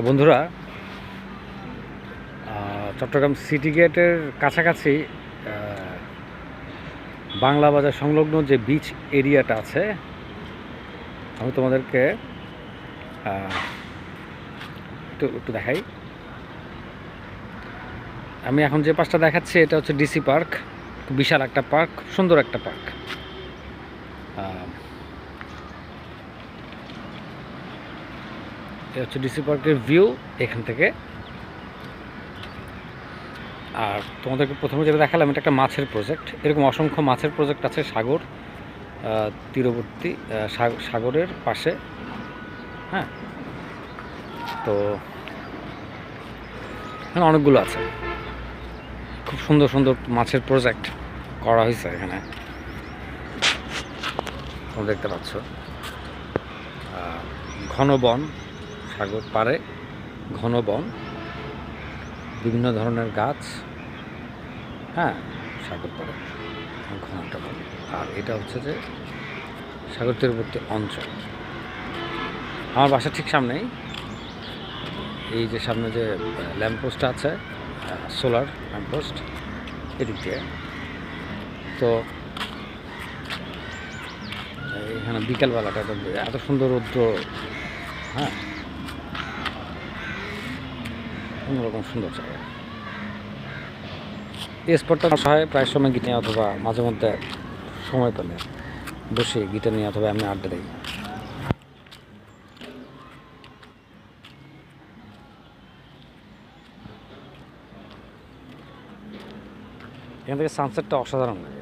বন্ধুরা, চট্টগ্রাম সিটি গেটের কাছাকাছি বাংলা বাজার সংলগ্ন যে বিচ এরিয়াটা আছে, আমি তোমাদেরকে একটু দেখাই। আমি এখন যে পাশটা দেখাচ্ছি এটা হচ্ছে ডিসি পার্ক। বিশাল একটা পার্ক, সুন্দর একটা পার্ক। এটা হচ্ছে ডিসি পার্কের ভিউ এখান থেকে। আর তোমাদেরকে প্রথমে যেটা দেখালাম, এটা একটা মাছের প্রজেক্ট। এরকম অসংখ্য মাছের প্রজেক্ট আছে সাগর তীরবর্তী, সাগরের পাশে। হ্যাঁ, তো এখানে অনেকগুলো আছে, খুব সুন্দর সুন্দর মাছের প্রজেক্ট করা হয়েছে এখানে। তোমরা দেখতে পাচ্ছ ঘন বন, সাগর পাড়ে ঘন বন, বিভিন্ন ধরনের গাছ। হ্যাঁ, সাগর পাড়ে ঘন একটা বন। আর এটা হচ্ছে যে সাগর তীরবর্তী অঞ্চল। আমার বাসার ঠিক সামনেই এই যে সামনে যে ল্যাম্পপোস্ট আছে, সোলার ল্যাম্পপোস্ট, এদিক দিয়ে। তো এখানে বিকেলবেলাটা এত সুন্দর রৌদ্র, হ্যাঁ, অন্যরকম সুন্দর জায়গা। এই স্পটটা হয় প্রায় সময় গিটার নিয়ে, অথবা মাঝে মধ্যে সময় পেলে বসে গিটার নিয়ে অথবা এমনি আড্ডা দিই। এখান থেকে সানসেটটা অসাধারণ লাগে।